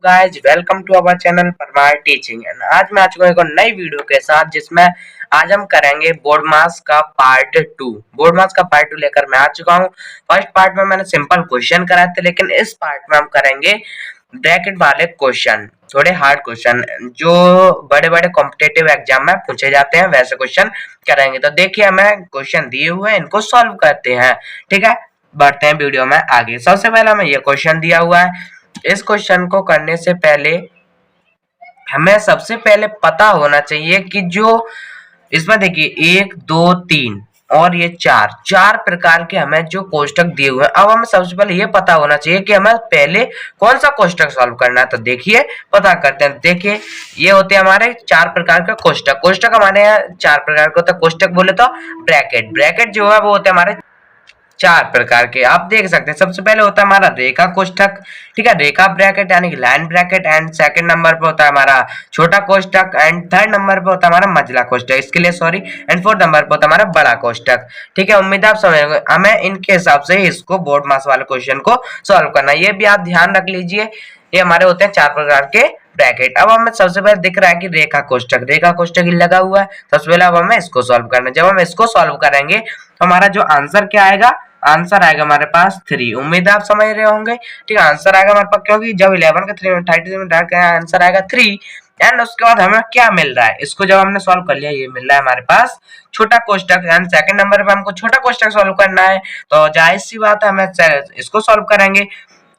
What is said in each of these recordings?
Guys welcome to our channel Parmar teaching and आज मैं आ चुका हूं एक और नई वीडियो के साथ जिसमें आज हम करेंगे बोर्ड मास का पार्ट 2। बोर्ड मास का पार्ट 2 लेकर मैं आ चुका हूं। फर्स्ट पार्ट में मैंने सिंपल क्वेश्चन कराए थे, लेकिन इस पार्ट में हम करेंगे ब्रैकेट वाले क्वेश्चन, थोड़े हार्ड क्वेश्चन जो बड़े बड़े कॉम्पिटिटिव एग्जाम में पूछे जाते हैं, वैसे क्वेश्चन करेंगे। तो देखिए हमें क्वेश्चन दिए हुए हैं, इनको सॉल्व करते हैं। ठीक है, बढ़ते हैं वीडियो में आगे। सबसे पहले हमें ये क्वेश्चन दिया हुआ है। इस क्वेश्चन को करने से पहले हमें सबसे पहले पता होना चाहिए कि जो इसमें देखिए 1 2 3 और ये चार प्रकार के हमें जो कोष्टक दिए हुए हैं। अब हमें सबसे पहले ये पता होना चाहिए कि हमें पहले कौन सा कोष्टक सॉल्व करना है। तो देखिए पता करते हैं। देखिए ये होते हैं हमारे चार प्रकार के कोष्टक। कोष्टक हमारे यहाँ चार प्रकार के होते हैं। कोष्टक बोले तो ब्रैकेट जो है वो होते हैं हमारे चार प्रकार के। आप देख सकते हैं सबसे पहले होता है हमारा रेखा कोष्ठक। ठीक है, रेखा ब्रैकेट यानी कि line bracket. And second number पे होता है हमारा छोटा कोष्ठक। एंड थर्ड नंबर पे होता है हमारा मंझला कोष्ठक, इसके लिए सॉरी। एंड फोर्थ नंबर पे होता है हमारा बड़ा कोष्ठक। ठीक है, उम्मीद है आप समझ गए। हमें इनके हिसाब से इसको बोर्ड मास वाले क्वेश्चन को सॉल्व करना है। ये भी आप ध्यान रख लीजिए, ये हमारे होते हैं चार प्रकार के ब्रैकेट। अब हमें सबसे पहले दिख रहा है कि रेखा कोष्ठक ही लगा हुआ है। सबसे पहले अब हमें इसको सॉल्व करना है। जब हम इसको सॉल्व करेंगे तो हमारा जो आंसर क्या आएगा, आंसर आएगा हमारे पास 3। उम्मीद है आप समझ रहे होंगे। ठीक है, आंसर आएगा हमारे पास, क्योंकि जब 11 का 3 में 33 में डाल आंसर आएगा 3। एंड उसके बाद हमें क्या मिल रहा है, इसको जब हमने सॉल्व कर लिया, ये मिल रहा है हमारे पास छोटा कोष्ठक। एंड सेकंड नंबर पे हमको छोटा कोष्ठक सॉल्व करना है, तो जाहिर सी बात है हमें इसको सॉल्व करेंगे।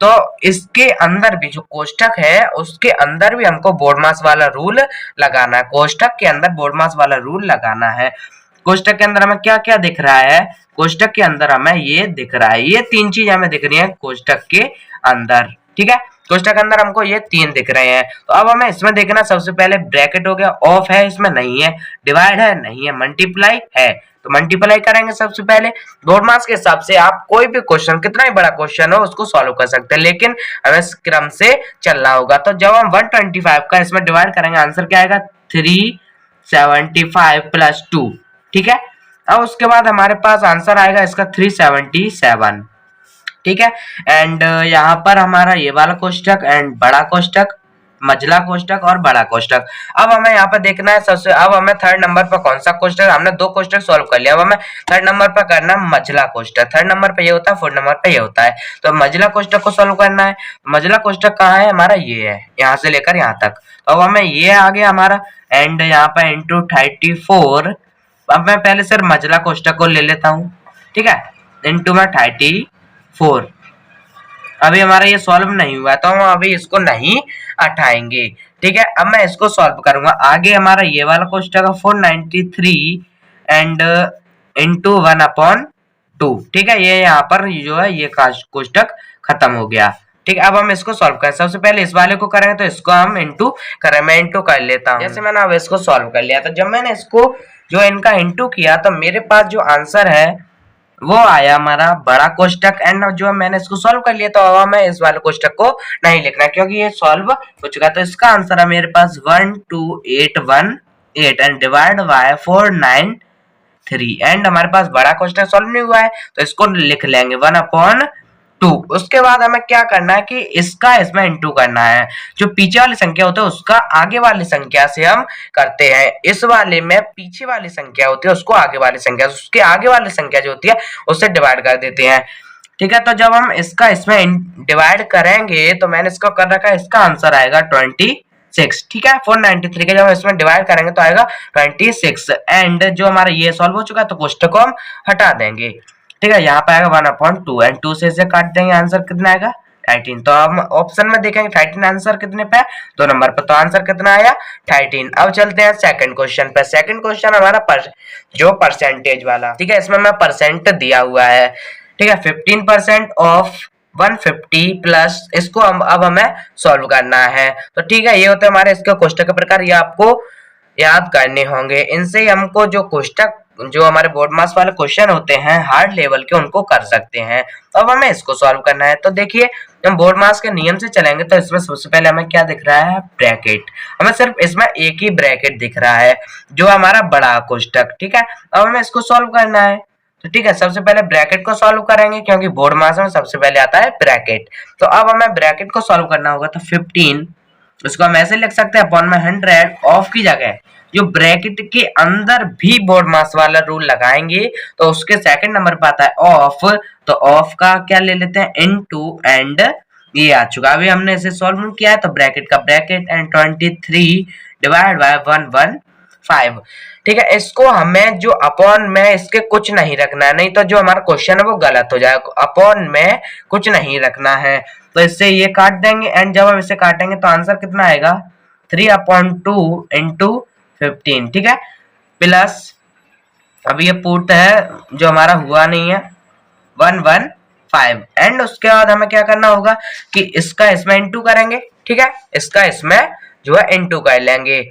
तो इसके अंदर भी जो कोष्ठक है उसके अंदर भी हमको बोर्ड मास वाला रूल लगाना है। कोष्ठक के अंदर बोर्ड मास वाला रूल लगाना है। कोष्ठक के अंदर हमें क्या क्या दिख रहा है, कोष्ठक के अंदर हमें ये दिख रहा है, ये तीन चीज हमें दिख रही है कोष्ठक के अंदर। ठीक है, कोष्ठक के अंदर हमको ये तीन दिख रहे हैं। तो अब हमें इसमें देखना, सबसे पहले ब्रैकेट हो गया, ऑफ है इसमें नहीं है, डिवाइड है नहीं है, मल्टीप्लाई है। तो मल्टीप्लाई करेंगे सबसे पहले। बोर्ड मास के हिसाब से आप कोई भी क्वेश्चन, कितना ही बड़ा क्वेश्चन हो, उसको सॉल्व कर सकते हैं, लेकिन हमें क्रम से चलना होगा। तो जब हम 125 का इसमें डिवाइड करेंगे, आंसर क्या आएगा 375 प्लस 2। ठीक है, अब उसके बाद हमारे पास आंसर आएगा इसका 377। ठीक है, एंड यहाँ पर हमारा ये वाला कोष्ठक एंड बड़ा कोष्ठक, मझला कोष्ठक और बड़ा कोष्ठक। अब हमें यहाँ पर देखना है सबसे, अब हमें थर्ड नंबर पर कौन सा कोष्ठक, हमने दो कोष्ठक सॉल्व कर लिया, अब हमें थर्ड नंबर पर करना है मझला कोष्ठक। थर्ड नंबर पे ये होता है, फोर्थ नंबर पे ये होता है। तो मझला कोष्ठक को सॉल्व करना है। मझला कोष्ठक कहाँ है हमारा, ये है, यहाँ से लेकर यहाँ तक। तो अब हमें ये आ गया हमारा, एंड यहाँ पर इंटू 34। अब मैं पहले सिर्फ मझला कोष्ठक को ले लेता हूँ। ठीक है, इंटू में 34। अभी हमारा ये सॉल्व नहीं हुआ तो हम अभी इसको नहीं हटाएंगे। ठीक है, अब मैं इसको सॉल्व करूंगा। आगे हमारा ये वाला कोष्ठक है 493 एंड इंटू 1/2। ठीक है, ये यहाँ पर जो है ये कोष्ठक खत्म हो गया। ठीक है, अब हम इसको सॉल्व करें। सबसे पहले इस वाले को करेंगे तो इसको हम इंटू करें, मैं इंटू कर लेता हूँ। जैसे मैंने अब इसको सॉल्व कर लिया, तो जब मैंने इसको जो इनका इंटू किया तो मेरे पास जो आंसर है वो आया हमारा बड़ा कोष्ठक। एंड जो मैंने इसको सॉल्व कर लिया, तो अब हमें इस वाले कोष्ठक को नहीं लिखना क्योंकि ये सॉल्व हो चुका। तो इसका आंसर है मेरे पास 12818 एंड डिवाइड बाय 493। एंड हमारे पास बड़ा कोष्ठक सॉल्व नहीं हुआ है तो इसको लिख लेंगे 1/2। उसके बाद हमें क्या करना है कि इसका इसमें इंटू करना है। जो पीछे वाली संख्या होती है उसका आगे वाली संख्या से हम करते हैं। इस वाले में पीछे वाली संख्या होती है उसको आगे वाली संख्या, उसके आगे वाली संख्या जो होती है उससे डिवाइड कर देते हैं। ठीक है, तो जब हम इसका इसमें डिवाइड करेंगे तो मैंने इसको कर रखा है, इसका आंसर आएगा 26। ठीक है, 493 के जब हम इसमें डिवाइड करेंगे तो आएगा 26। एंड जो हमारा ये सॉल्व हो चुका है तो कोष्ठक को हम हटा देंगे। ठीक है, यहाँ पे आएगा 1/2 एंड 2 से इसे काट देंगे, आंसर कितना आएगा 13। तो हम ऑप्शन में देखेंगे 13 आंसर कितने पे, 2 नंबर पे, तो आंसर कितना आया 13। अब चलते हैं सेकंड क्वेश्चन पे। सेकंड क्वेश्चन हमारा जो परसेंटेज वाला। ठीक है, इसमें मैं परसेंट दिया हुआ है। ठीक है, 15% ऑफ 150 प्लस, इसको अब हमें सॉल्व करना है। तो ठीक है, ये होते हैं हमारे इसके कोष्ठक के प्रकार, ये आपको याद करने होंगे। इनसे ही हमको जो कोष्ठक, जो हमारे बोर्ड मास वाले क्वेश्चन होते हैं हार्ड लेवल के, उनको कर सकते हैं। तो अब हमें इसको सॉल्व करना है। तो देखिए हम बोर्ड मास के नियम से चलेंगे तो इसमें सबसे पहले हमें क्या दिख रहा है, ब्रैकेट। हमें सिर्फ इसमें एक ही ब्रैकेट दिख रहा है जो हमारा बड़ा कोष्ठक। ठीक है, अब हमें इसको सॉल्व करना है। तो ठीक है, सबसे पहले ब्रैकेट को सॉल्व करेंगे क्योंकि बोर्ड मास में सबसे पहले आता है ब्रैकेट। तो अब हमें ब्रैकेट को सॉल्व करना होगा, तो 15 उसको हम ऐसे लिख सकते हैं अपॉन में 100 ऑफ की जगह जो ब्रैकेट के अंदर भी बोर्ड मास वाला रूल लगाएंगे तो उसके सेकंड नंबर पर आता है ऑफ। तो ऑफ का क्या ले लेते हैं, इनटू, एंड ये आ चुका। अभी हमने इसे सॉल्व किया है तो ब्रैकेट का ब्रैकेट एंड 23 डिवाइड बाय 115। ठीक है, इसको हमें जो अपॉन में इसके कुछ नहीं रखना है, नहीं तो जो हमारा क्वेश्चन है वो गलत हो जाएगा। अपॉन में कुछ नहीं रखना है, तो इससे ये काट देंगे एंड जब हम इसे काटेंगे तो आंसर कितना आएगा, 3/2 इंटू 15। ठीक है, प्लस अब ये पुट है जो हमारा हुआ नहीं है 115 एंड उसके बाद हमें क्या करना होगा कि इसका इसमें इंटू करेंगे। ठीक है, इसका इसमें जो है इंटू कर लेंगे।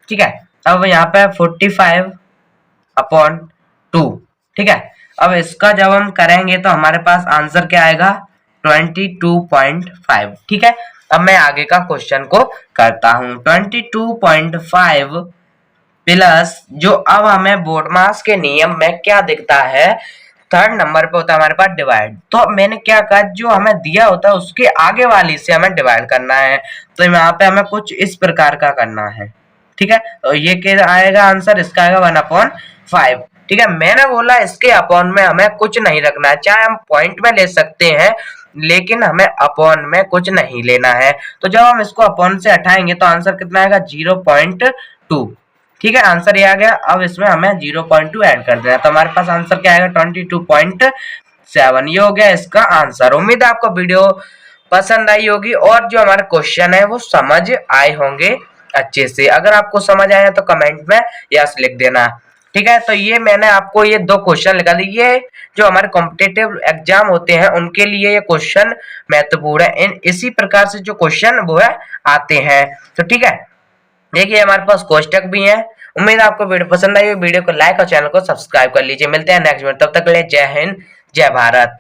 ठीक है, अब यहाँ पे 45/2। ठीक है, अब इसका जब हम करेंगे तो हमारे पास आंसर क्या आएगा, 22.5। ठीक है, अब मैं आगे का क्वेश्चन को करता हूं। 22.5 प्लस जो अब हमें बोर्ड मास के नियम में क्या दिखता है, थर्ड नंबर पे होता है हमारे पास डिवाइड। तो मैंने क्या कहा, जो हमें दिया होता है उसके आगे वाली से हमें डिवाइड करना है। तो यहाँ पे हमें कुछ इस प्रकार का करना है। ठीक है, तो ये क्या आएगा आंसर, इसका आएगा 1/5। ठीक है, मैंने बोला इसके अपॉन में हमें कुछ नहीं रखना है, चाहे हम पॉइंट में ले सकते हैं लेकिन हमें अपॉन में कुछ नहीं लेना है। तो जब हम इसको अपॉन से हटाएंगे तो आंसर कितना आएगा, 0.2। ठीक है, आंसर ये आ गया। अब इसमें हमें 0.2 ऐड कर देना, तो हमारे पास आंसर क्या आएगा, 22.7। ये हो गया इसका आंसर। उम्मीद है आपको वीडियो पसंद आई होगी और जो हमारे क्वेश्चन है वो समझ आए होंगे अच्छे से। अगर आपको समझ आया तो कमेंट में यस लिख देना। ठीक है, तो ये मैंने आपको ये 2 क्वेश्चन लिखा दिए, ये जो हमारे कॉम्पिटिटिव एग्जाम होते हैं उनके लिए ये क्वेश्चन महत्वपूर्ण है। इसी प्रकार से जो क्वेश्चन वो है आते हैं। तो ठीक है, देखिए हमारे पास कोष्टक भी है। उम्मीद है आपको वीडियो पसंद आई। वीडियो को लाइक और चैनल को सब्सक्राइब कर लीजिए। मिलते हैं नेक्स्ट वीडियो, तब तक के लिए जय हिंद, जय भारत।